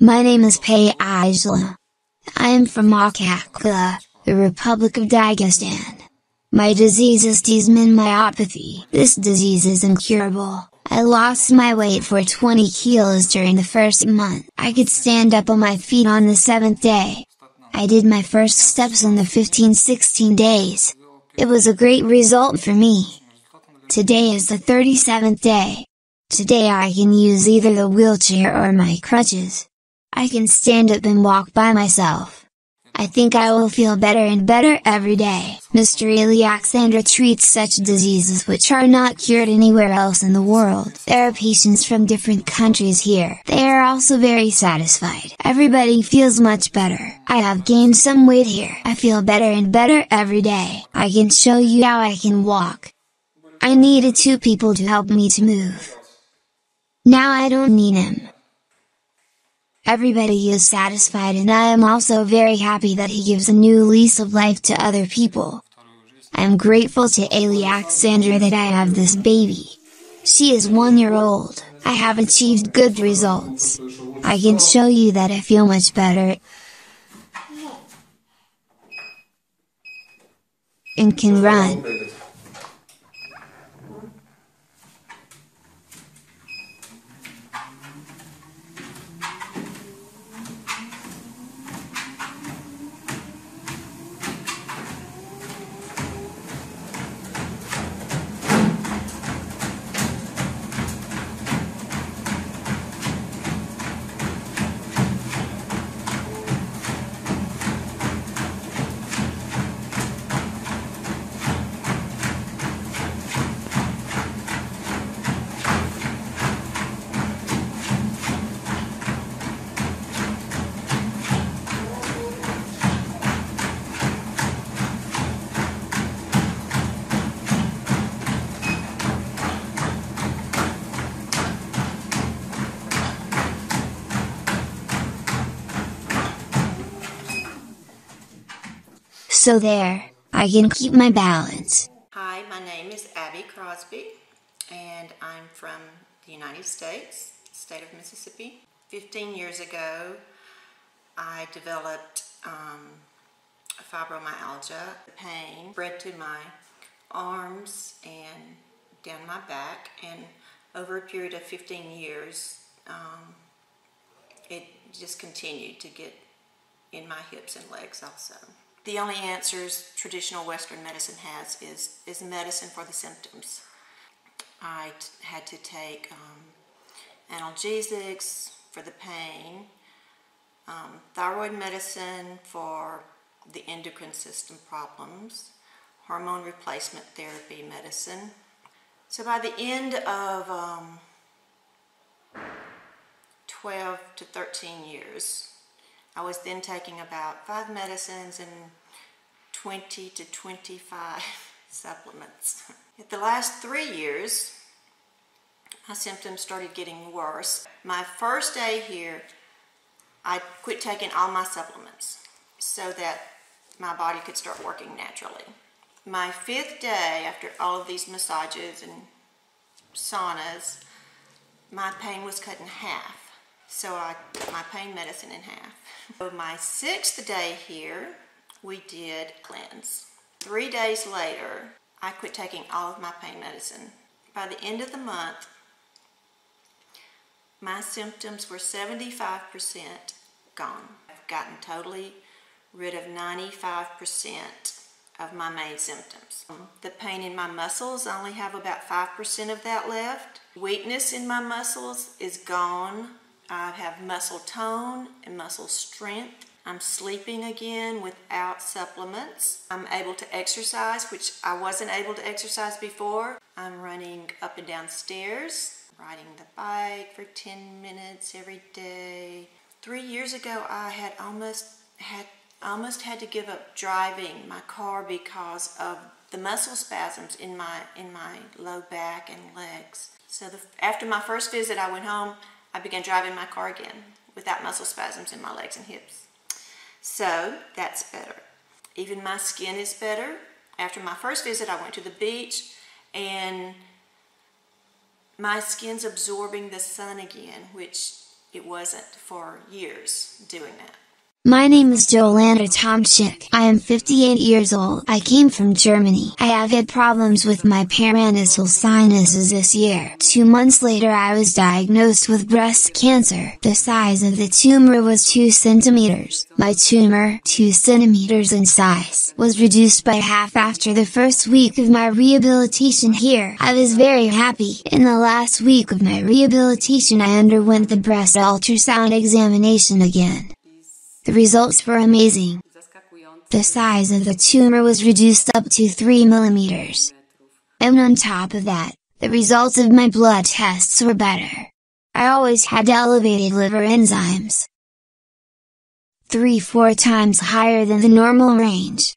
My name is Aliaksandr. I am from Aliaksandr, the Republic of Dagestan. My disease is T-zone myopathy. This disease is incurable. I lost my weight for 20 kilos during the first month. I could stand up on my feet on the 7th day. I did my first steps in the 15-16 days. It was a great result for me. Today is the 37th day. Today I can use either the wheelchair or my crutches. I can stand up and walk by myself. I think I will feel better and better every day. Mr. Aliaksandr treats such diseases which are not cured anywhere else in the world. There are patients from different countries here. They are also very satisfied. Everybody feels much better. I have gained some weight here. I feel better and better every day. I can show you how I can walk. I needed 2 people to help me to move. Now I don't need him. Everybody is satisfied, and I am also very happy that he gives a new lease of life to other people. I am grateful to Aliaksandr that I have this baby. She is 1 year old. I have achieved good results. I can show you that I feel much better and can run. So there, I can keep my balance. Hi, my name is Abby Crosby, and I'm from the United States, state of Mississippi. 15 years ago, I developed fibromyalgia. The pain spread to my arms and down my back, and over a period of 15 years, it just continued to get in my hips and legs also. The only answers traditional Western medicine has is medicine for the symptoms. I had to take analgesics for the pain, thyroid medicine for the endocrine system problems, hormone replacement therapy medicine. So by the end of 12 to 13 years, I was then taking about 5 medicines and 20 to 25 supplements. At the last 3 years, my symptoms started getting worse. My first day here, I quit taking all my supplements so that my body could start working naturally. My 5th day, after all of these massages and saunas, my pain was cut in half. So I cut my pain medicine in half. So my 6th day here, we did cleanse. 3 days later, I quit taking all of my pain medicine. By the end of the month, my symptoms were 75% gone. I've gotten totally rid of 95% of my main symptoms. The pain in my muscles, I only have about 5% of that left. Weakness in my muscles is gone. I have muscle tone and muscle strength. I'm sleeping again without supplements. I'm able to exercise, which I wasn't able to exercise before. I'm running up and down stairs, riding the bike for 10 minutes every day. 3 years ago, I had almost had to give up driving my car because of the muscle spasms in my low back and legs. So after my first visit, I went home. I began driving my car again without muscle spasms in my legs and hips. So that's better. Even my skin is better. After my first visit, I went to the beach and my skin's absorbing the sun again, which it wasn't for years doing that. My name is Jolanda Tomczyk. I am 58 years old. I came from Germany. I have had problems with my paranasal sinuses this year. 2 months later I was diagnosed with breast cancer. The size of the tumor was 2 centimeters. My tumor, 2 centimeters in size, was reduced by half after the first week of my rehabilitation here. I was very happy. In the last week of my rehabilitation I underwent the breast ultrasound examination again. The results were amazing. The size of the tumor was reduced up to 3 millimeters. And on top of that, the results of my blood tests were better. I always had elevated liver enzymes. 3-4 times higher than the normal range.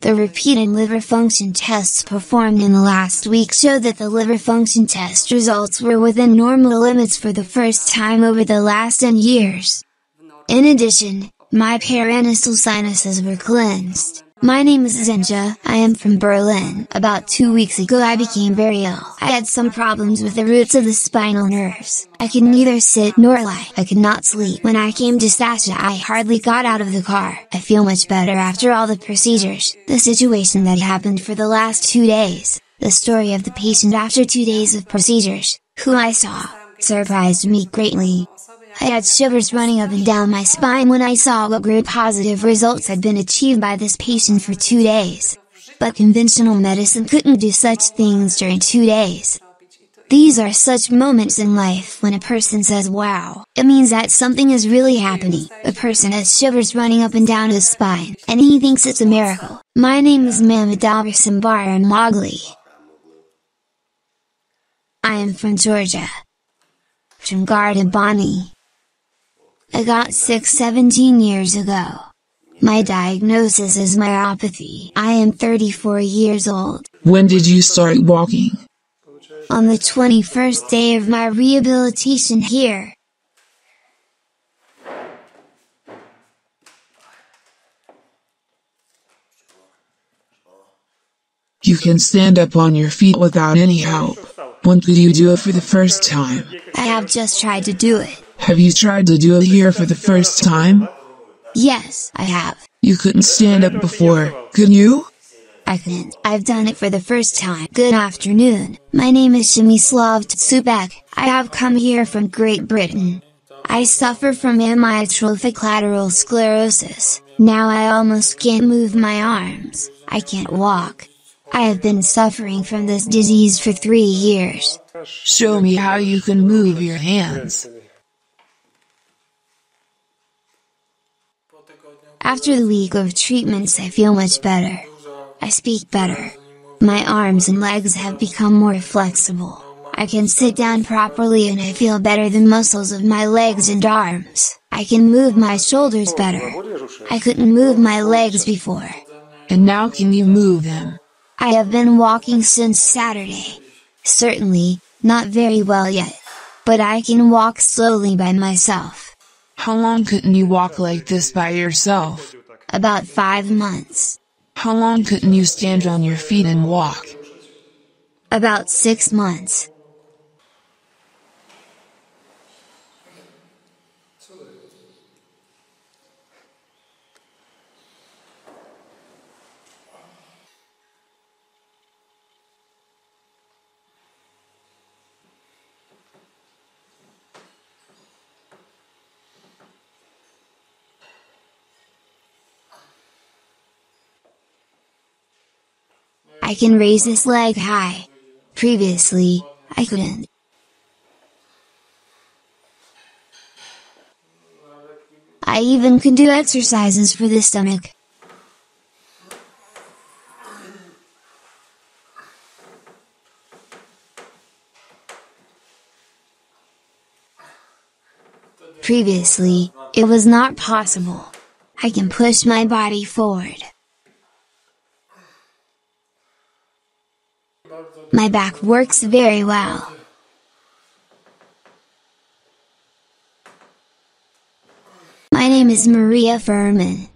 The repeated liver function tests performed in the last week showed that the liver function test results were within normal limits for the first time over the last 10 years. In addition, my paranasal sinuses were cleansed. My name is Zenja, I am from Berlin. About 2 weeks ago I became very ill. I had some problems with the roots of the spinal nerves. I could neither sit nor lie. I could not sleep. When I came to Sasha I hardly got out of the car. I feel much better after all the procedures. The situation that happened for the last 2 days, the story of the patient after 2 days of procedures, who I saw, surprised me greatly. I had shivers running up and down my spine when I saw what great positive results had been achieved by this patient for 2 days. But conventional medicine couldn't do such things during 2 days. These are such moments in life when a person says wow, it means that something is really happening. The person has shivers running up and down his spine, and he thinks it's a miracle. My name is Aliaksandr Haretski. I am from Georgia. From Gardabani. I got sick 17 years ago. My diagnosis is myopathy. I am 34 years old. When did you start walking? On the 21st day of my rehabilitation here. You can stand up on your feet without any help. When did you do it for the first time? I have just tried to do it. Have you tried to do it here for the first time? Yes, I have. You couldn't stand up before, could you? I couldn't. I've done it for the first time. Good afternoon. My name is Przemysław Tsubek. I have come here from Great Britain. I suffer from amyotrophic lateral sclerosis. Now I almost can't move my arms. I can't walk. I have been suffering from this disease for 3 years. Show me how you can move your hands. After the week of treatments I feel much better. I speak better. My arms and legs have become more flexible. I can sit down properly and I feel better the muscles of my legs and arms. I can move my shoulders better. I couldn't move my legs before. And now can you move them? I have been walking since Saturday. Certainly, not very well yet. But I can walk slowly by myself. How long couldn't you walk like this by yourself? About 5 months. How long couldn't you stand on your feet and walk? About 6 months. I can raise this leg high. Previously, I couldn't. I even can do exercises for the stomach. Previously, it was not possible. I can push my body forward. My back works very well. My name is Maria Furman.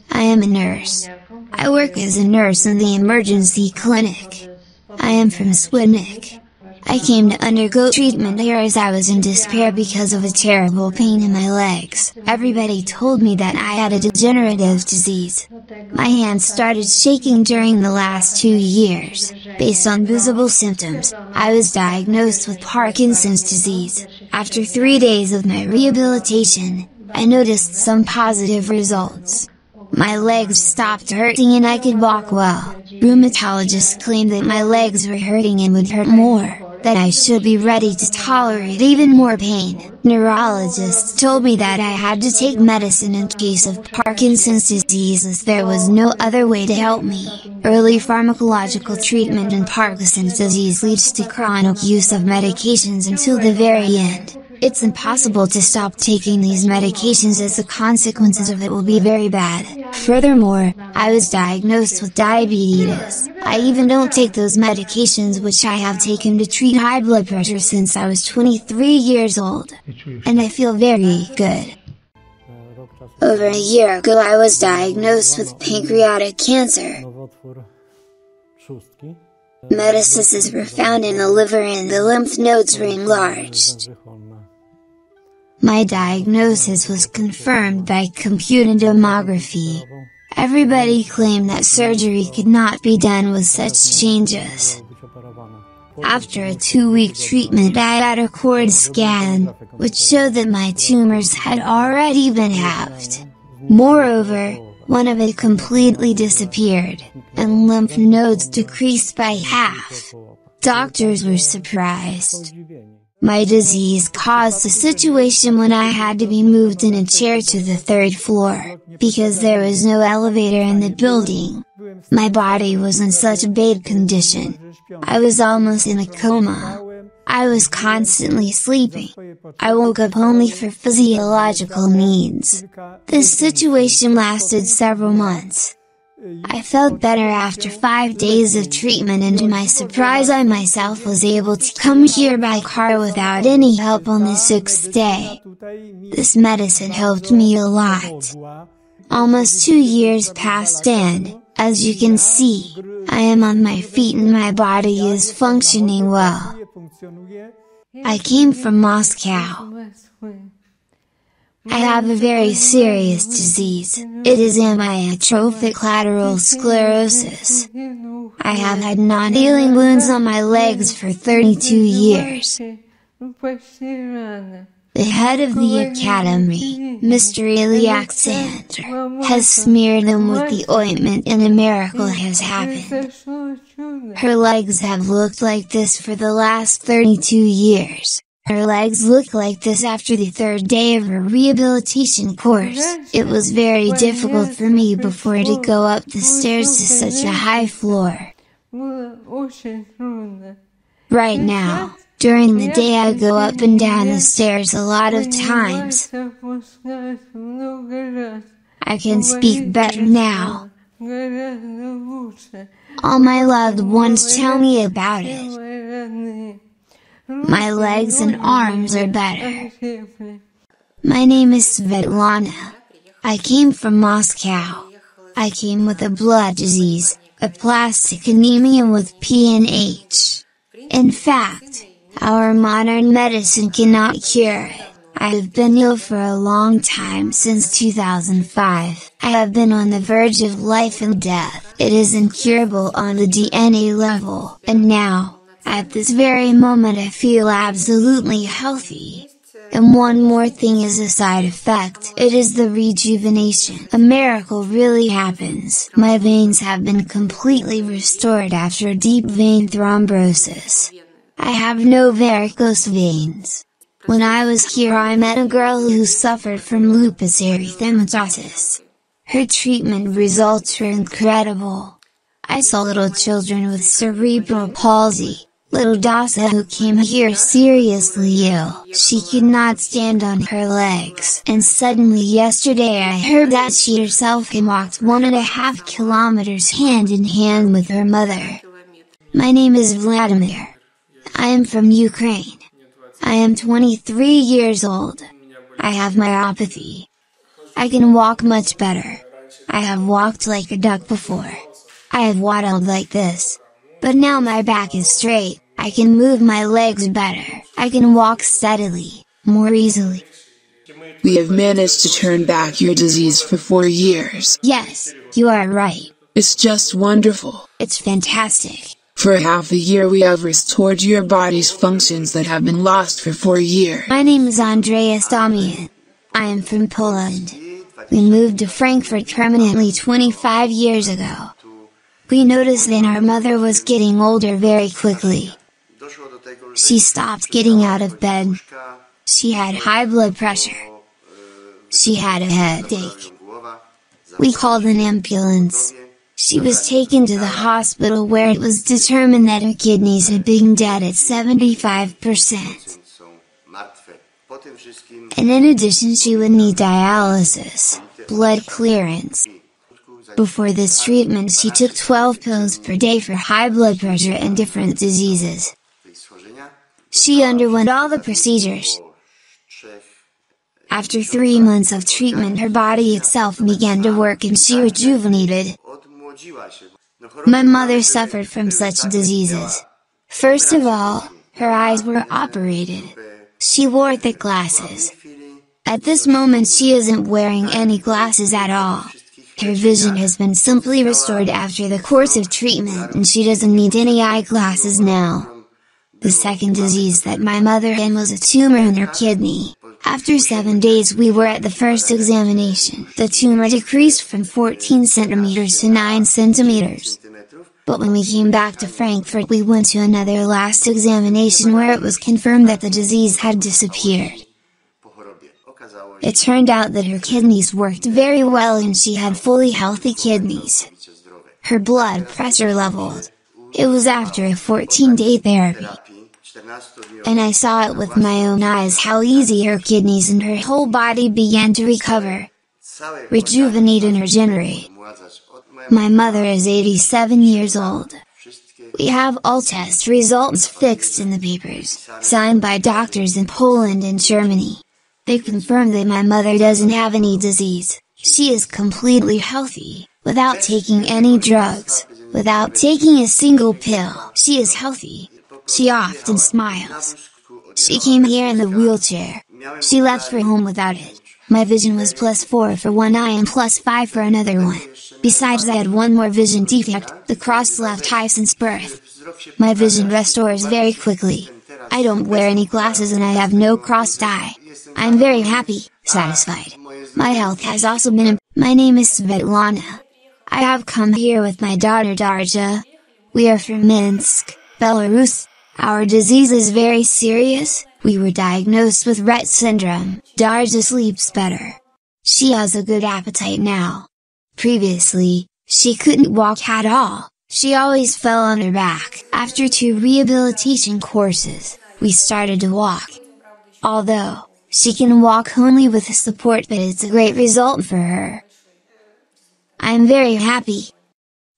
I am a nurse. I work as a nurse in the emergency clinic. I am from Swednik. I came to undergo treatment here as I was in despair because of a terrible pain in my legs. Everybody told me that I had a degenerative disease. My hands started shaking during the last 2 years. Based on visible symptoms, I was diagnosed with Parkinson's disease. After 3 days of my rehabilitation, I noticed some positive results. My legs stopped hurting and I could walk well. Rheumatologists claimed that my legs were hurting and would hurt more, that I should be ready to tolerate even more pain. Neurologists told me that I had to take medicine in case of Parkinson's disease as there was no other way to help me. Early pharmacological treatment in Parkinson's disease leads to chronic use of medications until the very end. It's impossible to stop taking these medications as the consequences of it will be very bad. Furthermore, I was diagnosed with diabetes. I even don't take those medications which I have taken to treat high blood pressure since I was 23 years old. And I feel very good. Over a year ago I was diagnosed with pancreatic cancer. Metastases were found in the liver and the lymph nodes were enlarged. My diagnosis was confirmed by computed tomography. Everybody claimed that surgery could not be done with such changes. After a 2-week treatment I had a cord scan, which showed that my tumors had already been halved. Moreover, one of it completely disappeared, and lymph nodes decreased by half. Doctors were surprised. My disease caused a situation when I had to be moved in a chair to the 3rd floor, because there was no elevator in the building. My body was in such a bad condition. I was almost in a coma. I was constantly sleeping. I woke up only for physiological needs. This situation lasted several months. I felt better after 5 days of treatment, and to my surprise I myself was able to come here by car without any help on the 6th day. This medicine helped me a lot. Almost 2 years passed and, as you can see, I am on my feet and my body is functioning well. I came from Moscow. I have a very serious disease. It is amyotrophic lateral sclerosis. I have had non-healing wounds on my legs for 32 years. The head of the academy, Mr. Aliaksandr, has smeared them with the ointment and a miracle has happened. Her legs have looked like this for the last 32 years. Her legs look like this after the 3rd day of her rehabilitation course. It was very difficult for me before to go up the stairs to such a high floor. Right now, during the day I go up and down the stairs a lot of times. I can speak better now. All my loved ones tell me about it. My legs and arms are better. My name is Svetlana. I came from Moscow. I came with a blood disease, aplastic anemia with PNH. In fact, our modern medicine cannot cure it. I have been ill for a long time since 2005. I have been on the verge of life and death. It is incurable on the DNA level, and now, at this very moment I feel absolutely healthy. And one more thing is a side effect. It is the rejuvenation. A miracle really happens. My veins have been completely restored after deep vein thrombosis. I have no varicose veins. When I was here I met a girl who suffered from lupus erythematosus. Her treatment results were incredible. I saw little children with cerebral palsy. Little Dasa who came here seriously ill. She could not stand on her legs. And suddenly yesterday I heard that she herself can walk 1.5 kilometers hand in hand with her mother. My name is Vladimir. I am from Ukraine. I am 23 years old. I have myopathy. I can walk much better. I have walked like a duck before. I have waddled like this. But now my back is straight. I can move my legs better, I can walk steadily, more easily. We have managed to turn back your disease for 4 years. Yes, you are right. It's just wonderful. It's fantastic. For half a year we have restored your body's functions that have been lost for 4 years. My name is Andreas Damian. I am from Poland. We moved to Frankfurt permanently 25 years ago. We noticed that our mother was getting older very quickly. She stopped getting out of bed. She had high blood pressure. She had a headache. We called an ambulance. She was taken to the hospital where it was determined that her kidneys had been dead at 75%. And in addition she would need dialysis, blood clearance. Before this treatment she took 12 pills per day for high blood pressure and different diseases. She underwent all the procedures. After 3 months of treatment her body itself began to work and she rejuvenated. My mother suffered from such diseases. First of all, her eyes were operated. She wore thick glasses. At this moment she isn't wearing any glasses at all. Her vision has been simply restored after the course of treatment and she doesn't need any eyeglasses now. The second disease that my mother had was a tumor in her kidney. After 7 days we were at the first examination. The tumor decreased from 14 centimeters to 9 centimeters. But when we came back to Frankfurt we went to another last examination where it was confirmed that the disease had disappeared. It turned out that her kidneys worked very well and she had fully healthy kidneys. Her blood pressure leveled. It was after a 14-day therapy. And I saw it with my own eyes how easy her kidneys and her whole body began to recover, rejuvenate and regenerate. My mother is 87 years old. We have all test results fixed in the papers, signed by doctors in Poland and Germany. They confirm that my mother doesn't have any disease. She is completely healthy, without taking any drugs, without taking a single pill. She is healthy. She often smiles. She came here in the wheelchair. She left for home without it. My vision was +4 for one eye and +5 for another one. Besides I had one more vision defect, the crossed left eye since birth. My vision restores very quickly. I don't wear any glasses and I have no crossed eye. I am very happy, satisfied. My health has also been improved. My name is Svetlana. I have come here with my daughter Darja. We are from Minsk, Belarus. Our disease is very serious. We were diagnosed with Rett syndrome. Darja sleeps better. She has a good appetite now. Previously, she couldn't walk at all. She always fell on her back. After 2 rehabilitation courses, we started to walk. Although, she can walk only with support, but it's a great result for her. I am very happy.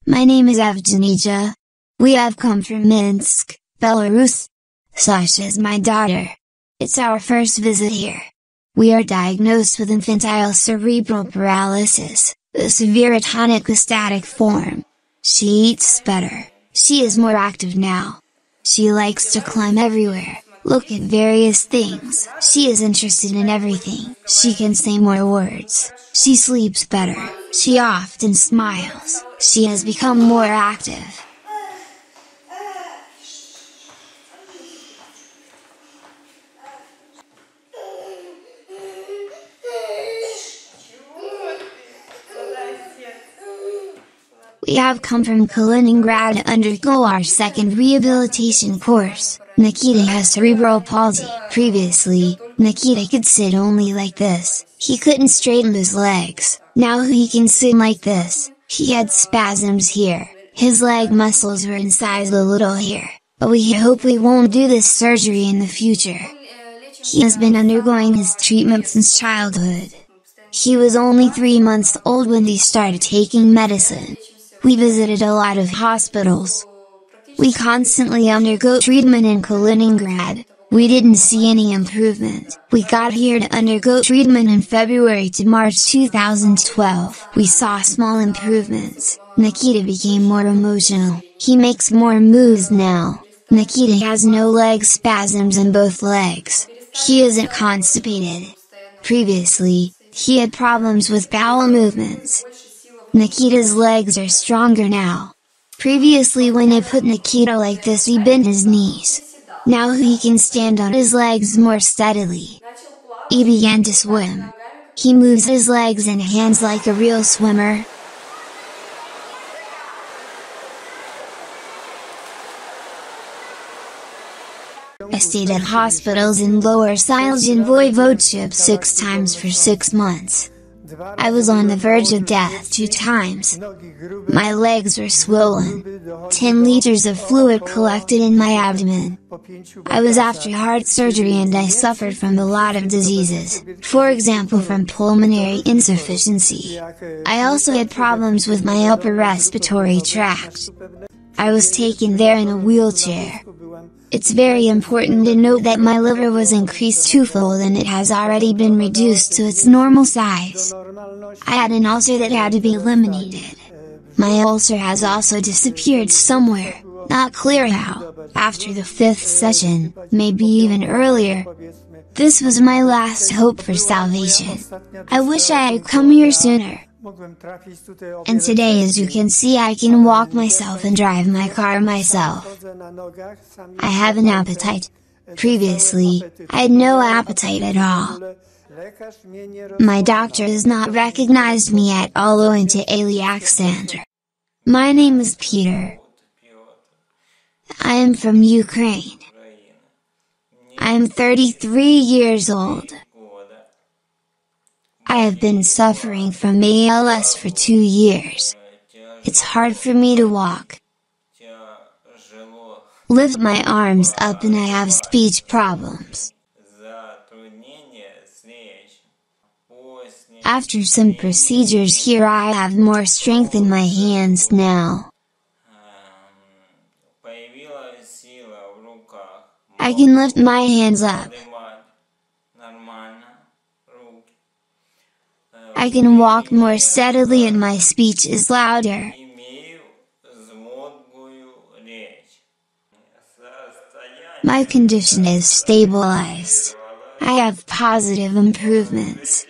My name is Evgenija. We have come from Minsk, Belarus. Sasha is my daughter. It's our first visit here. We are diagnosed with infantile cerebral paralysis, the severe atonic-static form. She eats better. She is more active now. She likes to climb everywhere, look at various things. She is interested in everything. She can say more words. She sleeps better. She often smiles. She has become more active. We have come from Kaliningrad to undergo our second rehabilitation course. Nikita has cerebral palsy. Previously, Nikita could sit only like this. He couldn't straighten his legs. Now he can sit like this. He had spasms here. His leg muscles were incised a little here. But we hope we won't do this surgery in the future. He has been undergoing his treatment since childhood. He was only 3 months old when he started taking medicine. We visited a lot of hospitals. We constantly undergo treatment in Kaliningrad. We didn't see any improvement. We got here to undergo treatment in February to March 2012. We saw small improvements. Nikita became more emotional. He makes more moves now. Nikita has no leg spasms in both legs. He isn't constipated. Previously, he had problems with bowel movements. Nikita's legs are stronger now. Previously when I put Nikita like this he bent his knees. Now he can stand on his legs more steadily. He began to swim. He moves his legs and hands like a real swimmer. I stayed at hospitals in Lower Silesian Voivodeship 6 times for 6 months. I was on the verge of death 2 times. My legs were swollen. 10 liters of fluid collected in my abdomen. I was after heart surgery and I suffered from a lot of diseases, for example from pulmonary insufficiency. I also had problems with my upper respiratory tract. I was taken there in a wheelchair. It's very important to note that my liver was increased twofold and it has already been reduced to its normal size. I had an ulcer that had to be eliminated. My ulcer has also disappeared somewhere, not clear how, after the 5th session, maybe even earlier. This was my last hope for salvation. I wish I had come here sooner. And today as you can see I can walk myself and drive my car myself. I have an appetite. Previously, I had no appetite at all. My doctor has not recognized me at all owing to Aliaksandr. My name is Peter. I am from Ukraine. I am 33 years old. I have been suffering from ALS for 2 years. It's hard for me to walk, lift my arms up, and I have speech problems. After some procedures here I have more strength in my hands now. I can lift my hands up. I can walk more steadily and my speech is louder. My condition is stabilized. I have positive improvements.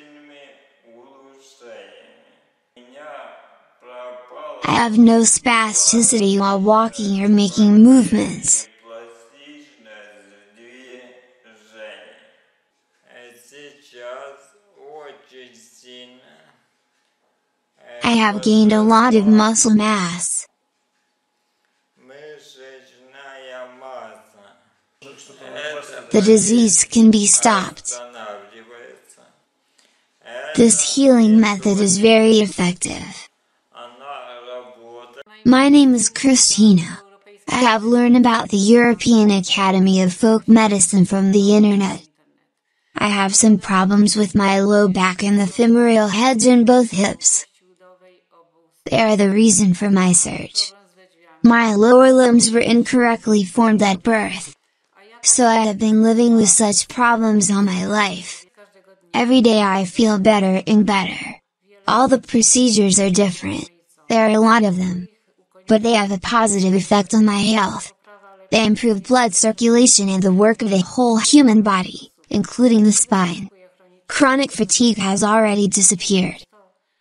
I have no spasticity while walking or making movements. I have gained a lot of muscle mass. The disease can be stopped. This healing method is very effective. My name is Christina. I have learned about the European Academy of Folk Medicine from the internet. I have some problems with my low back and the femoral heads in both hips. They are the reason for my search. My lower limbs were incorrectly formed at birth. So I have been living with such problems all my life. Every day I feel better and better. All the procedures are different. There are a lot of them. But they have a positive effect on my health. They improve blood circulation and the work of the whole human body, including the spine. Chronic fatigue has already disappeared.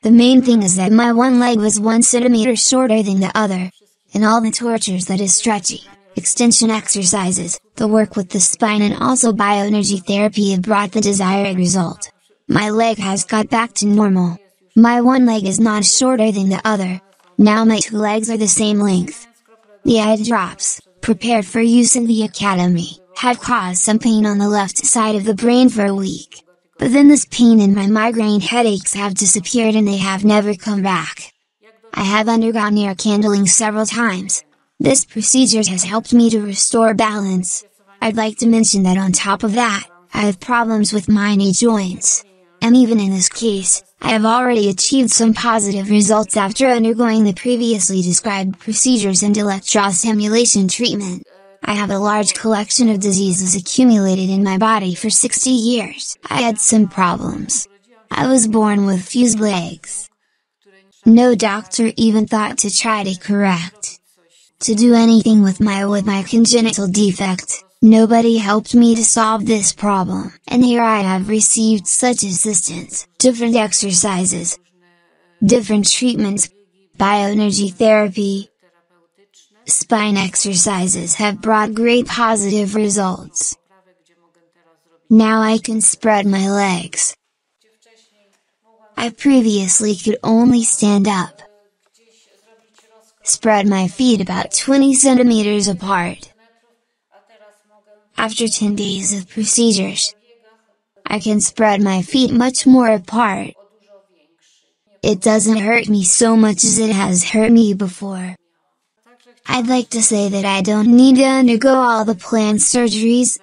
The main thing is that my one leg was 1 centimeter shorter than the other. And all the tortures that is stretching, extension exercises, the work with the spine and also bioenergy therapy have brought the desired result. My leg has got back to normal. My one leg is not shorter than the other. Now my 2 legs are the same length. The eye drops, prepared for use in the academy, have caused some pain on the left side of the brain for a week. But then this pain and my migraine headaches have disappeared and they have never come back. I have undergone air candling several times. This procedure has helped me to restore balance. I'd like to mention that on top of that, I have problems with my knee joints. And even in this case, I have already achieved some positive results after undergoing the previously described procedures and electrostimulation treatment. I have a large collection of diseases accumulated in my body for 60 years. I had some problems. I was born with fused legs. No doctor even thought to try to correct. to do anything with my congenital defect. Nobody helped me to solve this problem, and here I have received such assistance, different exercises, different treatments, bioenergy therapy, spine exercises have brought great positive results. Now I can spread my legs. I previously could only stand up. Spread my feet about 20 centimeters apart. After 10 days of procedures, I can spread my feet much more apart. It doesn't hurt me so much as it has hurt me before. I'd like to say that I don't need to undergo all the planned surgeries,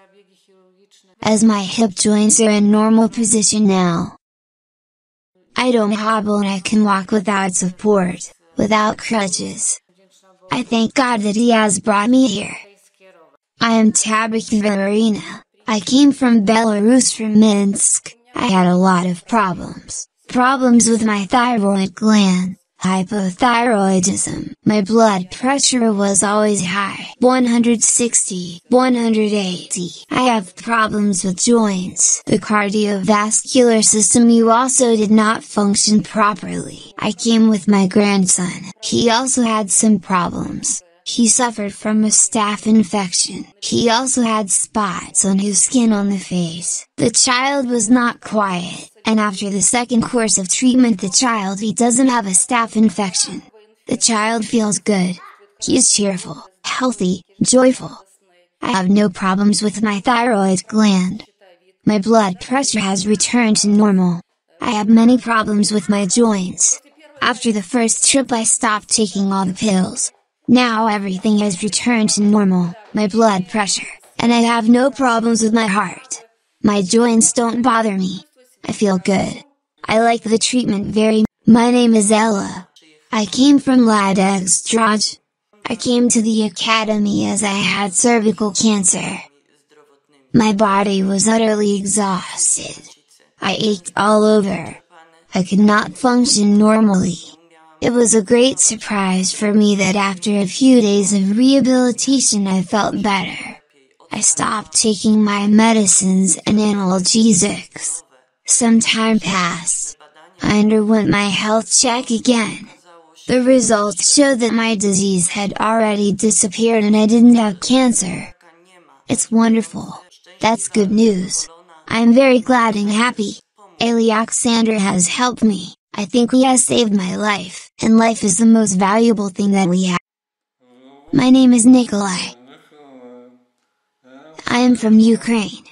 as my hip joints are in normal position now. I don't hobble and I can walk without support, without crutches. I thank God that He has brought me here. I am Tabitha. I came from Belarus, from Minsk. I had a lot of problems. Problems with my thyroid gland, hypothyroidism. My blood pressure was always high, 160, 180. I have problems with joints. The cardiovascular system also did not function properly. I came with my grandson. He also had some problems. He suffered from a staph infection. He also had spots on his skin on the face. The child was not quiet, and after the second course of treatment he doesn't have a staph infection. The child feels good. He is cheerful, healthy, joyful. I have no problems with my thyroid gland. My blood pressure has returned to normal. I have many problems with my joints. After the first trip I stopped taking all the pills. Now everything has returned to normal, my blood pressure, and I have no problems with my heart. My joints don't bother me. I feel good. I like the treatment very much. My name is Ella. I came from Aliaksandr. I came to the academy as I had cervical cancer. My body was utterly exhausted. I ached all over. I could not function normally. It was a great surprise for me that after a few days of rehabilitation I felt better. I stopped taking my medicines and analgesics. Some time passed. I underwent my health check again. The results showed that my disease had already disappeared and I didn't have cancer. It's wonderful. That's good news. I'm very glad and happy. Aliaksandr has helped me. I think he has saved my life, and life is the most valuable thing that we have. My name is Nikolai. I am from Ukraine.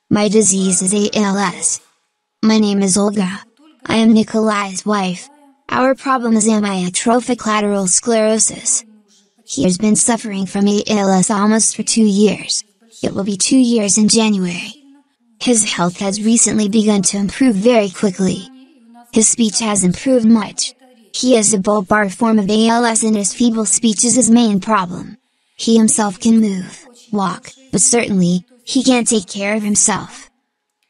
My disease is ALS. My name is Olga. I am Nikolai's wife. Our problem is amyotrophic lateral sclerosis. He has been suffering from ALS almost for 2 years. It will be 2 years in January. His health has recently begun to improve very quickly. His speech has improved much. He has a bulbar form of ALS and his feeble speech is his main problem. He himself can move, walk, but certainly, he can't take care of himself.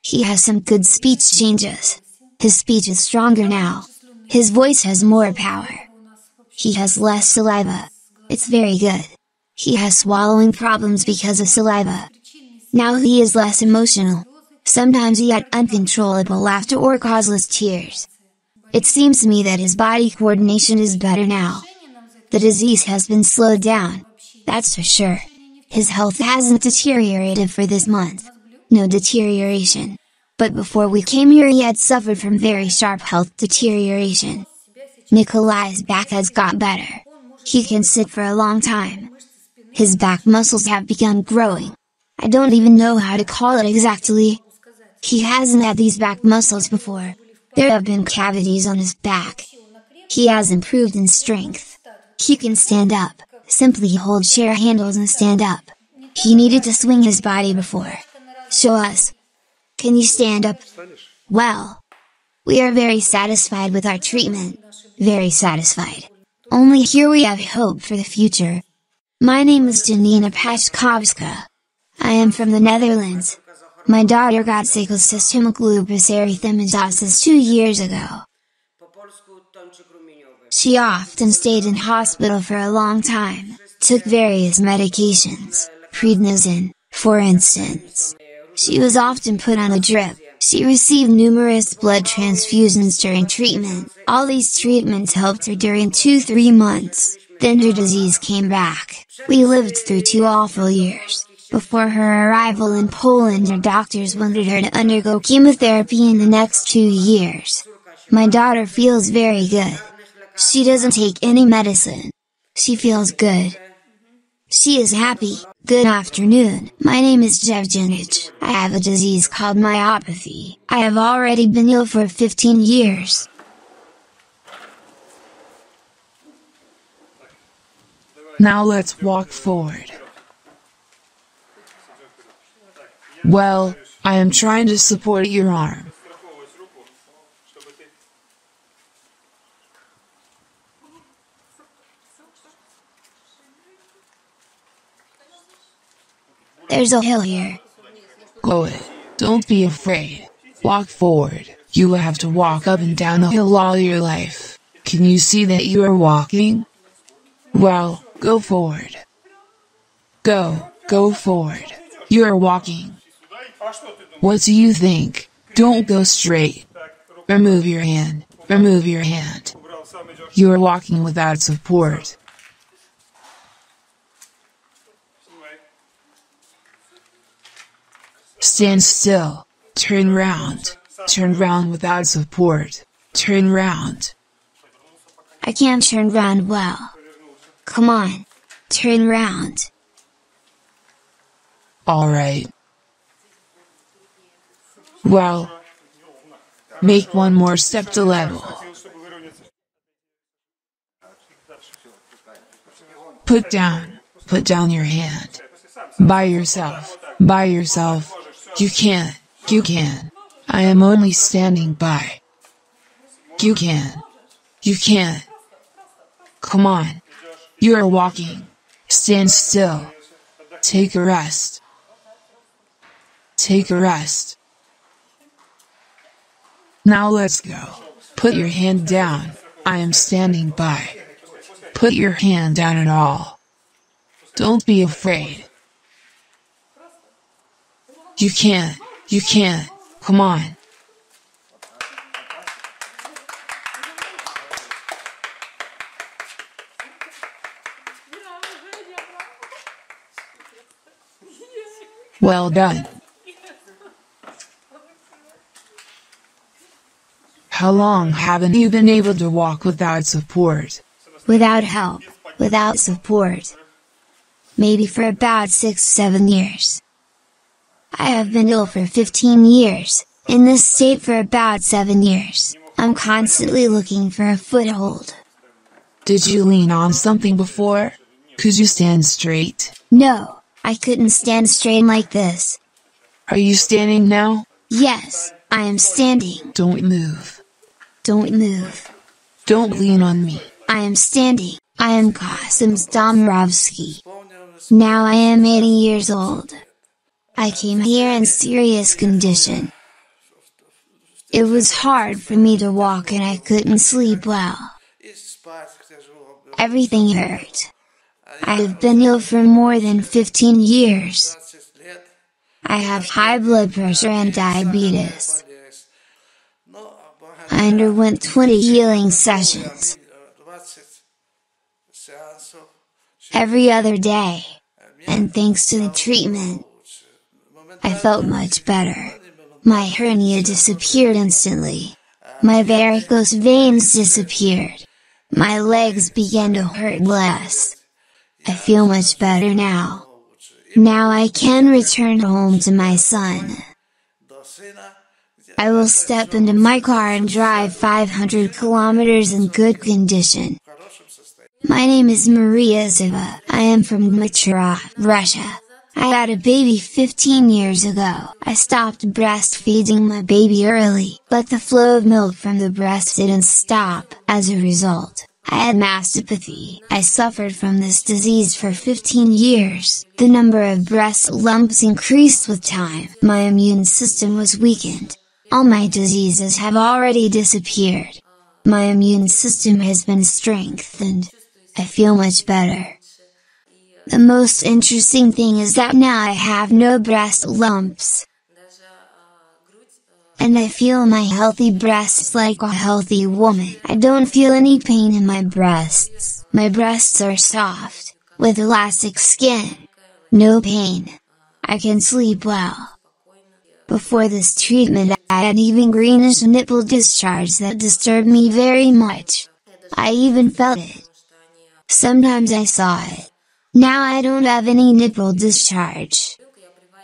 He has some good speech changes. His speech is stronger now. His voice has more power. He has less saliva. It's very good. He has swallowing problems because of saliva. Now he is less emotional. Sometimes he had uncontrollable laughter or causeless tears. It seems to me that his body coordination is better now. The disease has been slowed down. That's for sure. His health hasn't deteriorated for this month. No deterioration. But before we came here he had suffered from very sharp health deterioration. Nikolai's back has got better. He can sit for a long time. His back muscles have begun growing. I don't even know how to call it exactly. He hasn't had these back muscles before. There have been cavities on his back. He has improved in strength. He can stand up, simply hold chair handles and stand up. He needed to swing his body before. Show us. Can you stand up? Well, we are very satisfied with our treatment. Very satisfied. Only here we have hope for the future. My name is Janina Pashkovska. I am from the Netherlands. My daughter got sickle cystic lupus erythematosus 2 years ago. She often stayed in hospital for a long time, took various medications, prednisone, for instance. She was often put on a drip. She received numerous blood transfusions during treatment. All these treatments helped her during 2-3 months, then her disease came back. We lived through 2 awful years. Before her arrival in Poland, her doctors wanted her to undergo chemotherapy in the next 2 years. My daughter feels very good. She doesn't take any medicine. She feels good. She is happy. Good afternoon, my name is Jevgenich. I have a disease called myopathy. I have already been ill for 15 years. Now let's walk forward. Well, I am trying to support your arm. There's a hill here. Go it. Don't be afraid. Walk forward. You will have to walk up and down the hill all your life. Can you see that you are walking? Well, go forward. Go forward. You are walking. What do you think? Don't go straight. Remove your hand. Remove your hand. You are walking without support. Stand still. Turn round. Turn round without support. Turn round. I can't turn round well. Come on. Turn round. Alright. Well, make one more step to level. Put down your hand. By yourself. You can. I am only standing by. You can. Come on. You are walking. Stand still. Take a rest. Now let's go. Put your hand down. I am standing by. Put your hand down at all. Don't be afraid. You can. Come on. Well done. How long haven't you been able to walk without support? Without help, without support. Maybe for about 6-7 years. I have been ill for 15 years, in this state for about 7 years. I'm constantly looking for a foothold. Did you lean on something before? Could you stand straight? No, I couldn't stand straight like this. Are you standing now? Yes, I am standing. Don't move. Don't move. Don't lean on me. I am standing. I am Aliaksandr. Now I am 80 years old. I came here in serious condition. It was hard for me to walk and I couldn't sleep well. Everything hurt. I have been ill for more than 15 years. I have high blood pressure and diabetes. I underwent 20 healing sessions. Every other day. And thanks to the treatment, I felt much better. My hernia disappeared instantly. My varicose veins disappeared. My legs began to hurt less. I feel much better now. Now I can return home to my son. I will step into my car and drive 500 kilometers in good condition. My name is Maria Ziva. I am from Dmytro, Russia. I had a baby 15 years ago. I stopped breastfeeding my baby early, but the flow of milk from the breast didn't stop. As a result, I had mastopathy. I suffered from this disease for 15 years. The number of breast lumps increased with time. My immune system was weakened. All my diseases have already disappeared. My immune system has been strengthened. I feel much better. The most interesting thing is that now I have no breast lumps. And I feel my healthy breasts like a healthy woman. I don't feel any pain in my breasts. My breasts are soft, with elastic skin. No pain. I can sleep well. Before this treatment I had even greenish nipple discharge that disturbed me very much. I even felt it. Sometimes I saw it. Now I don't have any nipple discharge.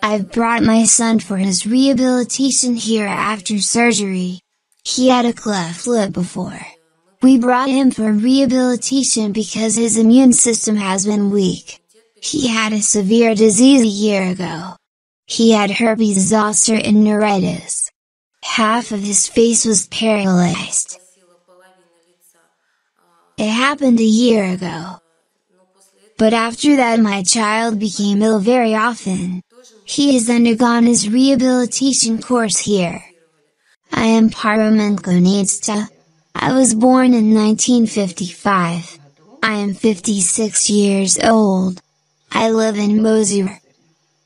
I've brought my son for his rehabilitation here after surgery. He had a cleft lip before. We brought him for rehabilitation because his immune system has been weak. He had a severe disease a year ago. He had herpes zoster and neuritis. Half of his face was paralyzed. It happened a year ago. But after that my child became ill very often. He has undergone his rehabilitation course here. I am Paramenkonadsta. I was born in 1955. I am 56 years old. I live in Mosir.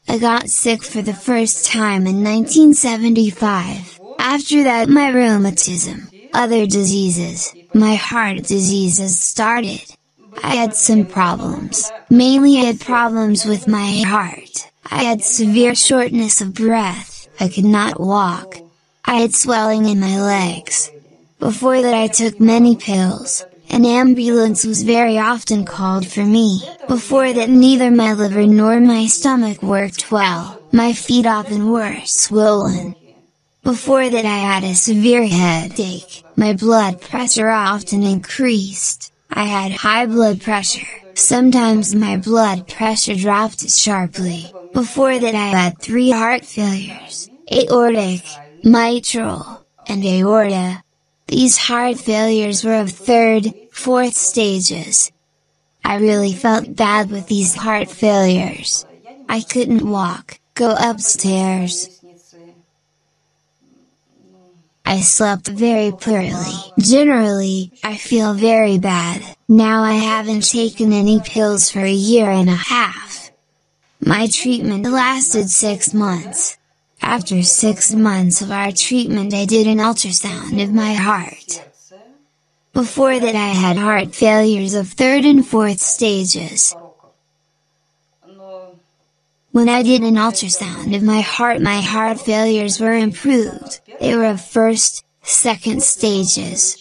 I got sick for the first time in 1975. After that my rheumatism, other diseases, my heart diseases started. I had some problems. Mainly I had problems with my heart. I had severe shortness of breath. I could not walk. I had swelling in my legs. Before that I took many pills. An ambulance was very often called for me. Before that neither my liver nor my stomach worked well. My feet often were swollen. Before that I had a severe headache. My blood pressure often increased. I had high blood pressure. Sometimes my blood pressure dropped sharply. Before that I had 3 heart failures, aortic, mitral, and aorta. These heart failures were of 3rd, 4th stages. I really felt bad with these heart failures. I couldn't walk, go upstairs. I slept very poorly. Generally, I feel very bad. Now I haven't taken any pills for a year and a half. My treatment lasted 6 months. After 6 months of our treatment I did an ultrasound of my heart. Before that I had heart failures of 3rd and 4th stages. When I did an ultrasound of my heart failures were improved. They were of 1st, 2nd stages.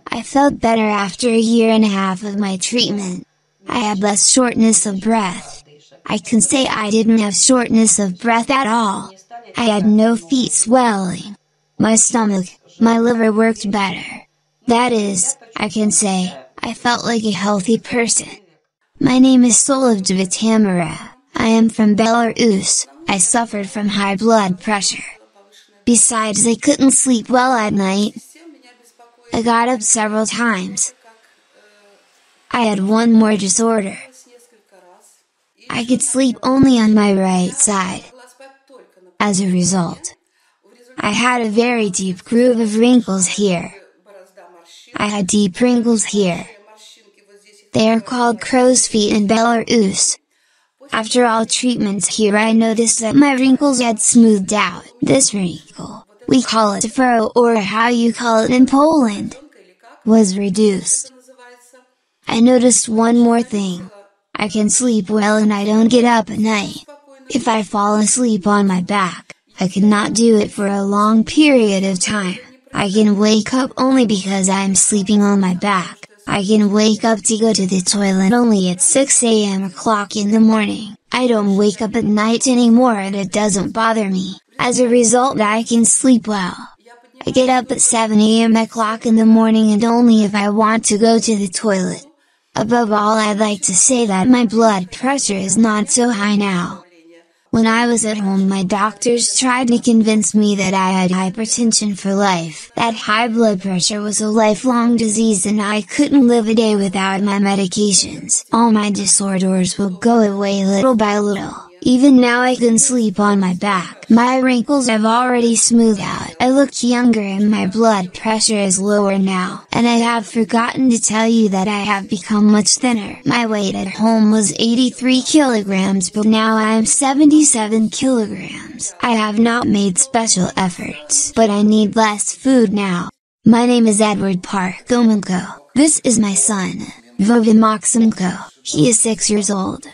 I felt better after a year and a half of my treatment. I had less shortness of breath. I can say I didn't have shortness of breath at all. I had no feet swelling. My stomach, my liver worked better. That is, I can say, I felt like a healthy person. My name is Solovjeva Tamara. I am from Belarus. I suffered from high blood pressure. Besides I couldn't sleep well at night. I got up several times. I had one more disorder. I could sleep only on my right side. As a result, I had a very deep groove of wrinkles here. I had deep wrinkles here. They are called crow's feet in Belarus. After all treatments here I noticed that my wrinkles had smoothed out. This wrinkle, we call it a furrow or how you call it in Poland, was reduced. I noticed one more thing. I can sleep well and I don't get up at night. If I fall asleep on my back, I cannot do it for a long period of time. I can wake up only because I am sleeping on my back. I can wake up to go to the toilet only at 6 o'clock in the morning. I don't wake up at night anymore and it doesn't bother me. As a result I can sleep well. I get up at 7 o'clock in the morning and only if I want to go to the toilet. Above all I'd like to say that my blood pressure is not so high now. When I was at home my doctors tried to convince me that I had hypertension for life. That high blood pressure was a lifelong disease and I couldn't live a day without my medications. All my disorders will go away little by little. Even now I can sleep on my back. My wrinkles have already smoothed out. I look younger and my blood pressure is lower now. And I have forgotten to tell you that I have become much thinner. My weight at home was 83 kilograms, but now I am 77 kilograms. I have not made special efforts, but I need less food now. My name is Edward Parkhomenko. This is my son, Vova Maksimko. He is 6 years old.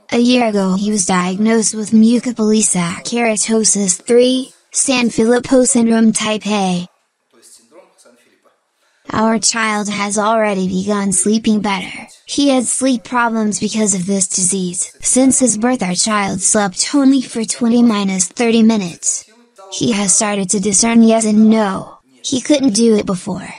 A year ago he was diagnosed with mucopolysaccharidosis 3, Sanfilippo syndrome type A. Our child has already begun sleeping better. He had sleep problems because of this disease. Since his birth our child slept only for 20-30 minutes. He has started to discern yes and no. He couldn't do it before.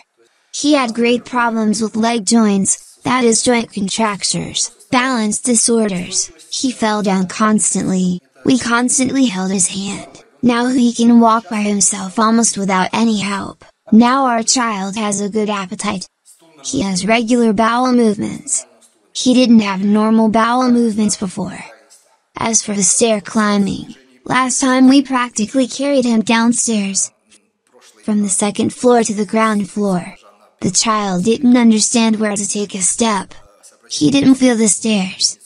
He had great problems with leg joints, that is joint contractures, balance disorders. He fell down constantly. We constantly held his hand. Now he can walk by himself almost without any help. Now our child has a good appetite. He has regular bowel movements. He didn't have normal bowel movements before. As for the stair climbing, last time we practically carried him downstairs. From the second floor to the ground floor. The child didn't understand where to take a step. He didn't feel the stairs.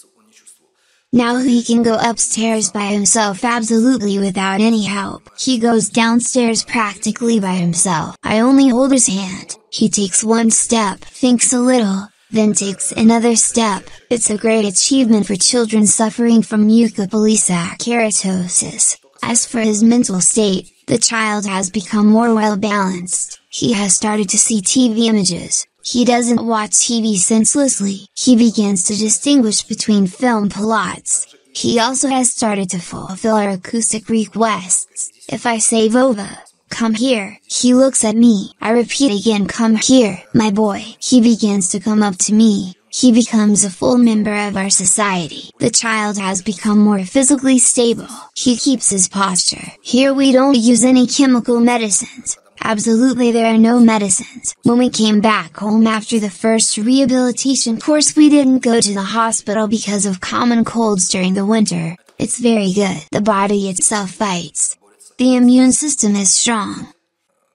Now he can go upstairs by himself absolutely without any help. He goes downstairs practically by himself. I only hold his hand. He takes one step, thinks a little, then takes another step. It's a great achievement for children suffering from mucopolysaccharidosis. As for his mental state, the child has become more well-balanced. He has started to see TV images. He doesn't watch TV senselessly. He begins to distinguish between film plots. He also has started to fulfill our acoustic requests. If I say Vova, come here, he looks at me. I repeat again, come here, my boy. He begins to come up to me. He becomes a full member of our society. The child has become more physically stable. He keeps his posture. Here we don't use any chemical medicines. Absolutely there are no medicines. When we came back home after the first rehabilitation course we didn't go to the hospital because of common colds during the winter. It's very good. The body itself fights. The immune system is strong.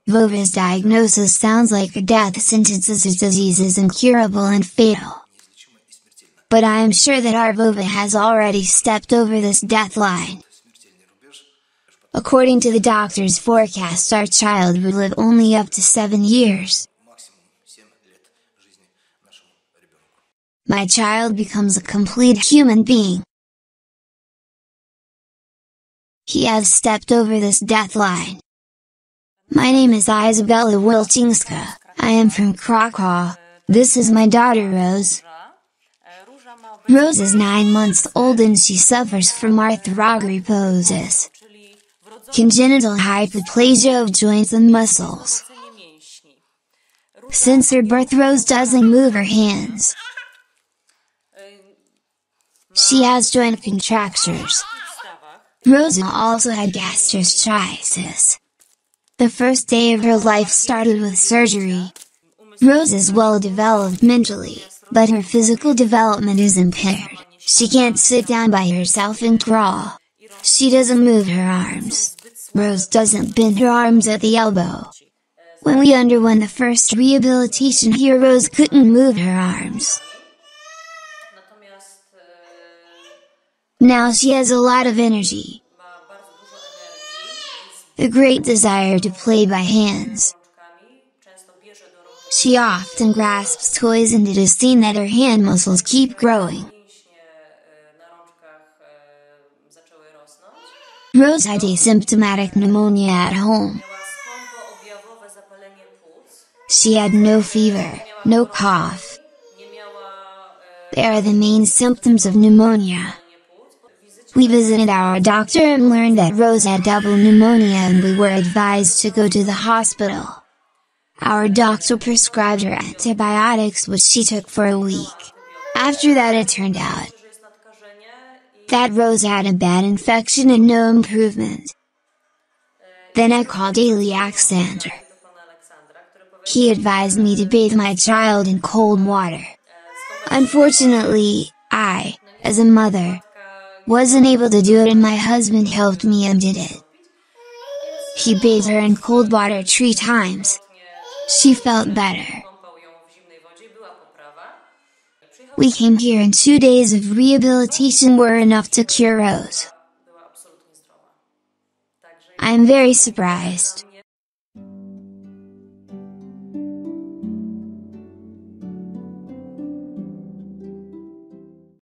Vova's diagnosis sounds like a death sentence as his disease is incurable and fatal. But I am sure that our Vova has already stepped over this death line. According to the doctor's forecast our child would live only up to 7 years. My child becomes a complete human being. He has stepped over this death line. My name is Izabela Wilczynska, I am from Krakow. This is my daughter Rose. Rose is 9 months old and she suffers from arthrogryposis. Congenital hypoplasia of joints and muscles. Since her birth Rose doesn't move her hands. She has joint contractures. Rose also had gastritis. The first day of her life started with surgery. Rose is well developed mentally, but her physical development is impaired. She can't sit down by herself and crawl. She doesn't move her arms. Rose doesn't bend her arms at the elbow. When we underwent the first rehabilitation here Rose couldn't move her arms. Now she has a lot of energy. A great desire to play by hands. She often grasps toys and it is seen that her hand muscles keep growing. Rose had asymptomatic pneumonia at home. She had no fever, no cough. They are the main symptoms of pneumonia. We visited our doctor and learned that Rose had double pneumonia and we were advised to go to the hospital. Our doctor prescribed her antibiotics which she took for a week. After that it turned out that Rose had a bad infection and no improvement. Then I called Aliaksandr. He advised me to bathe my child in cold water. Unfortunately, I as a mother. Wasn't able to do it and my husband helped me and did it. He bathed her in cold water 3 times. She felt better. We came here and 2 days of rehabilitation were enough to cure Rose. I am very surprised.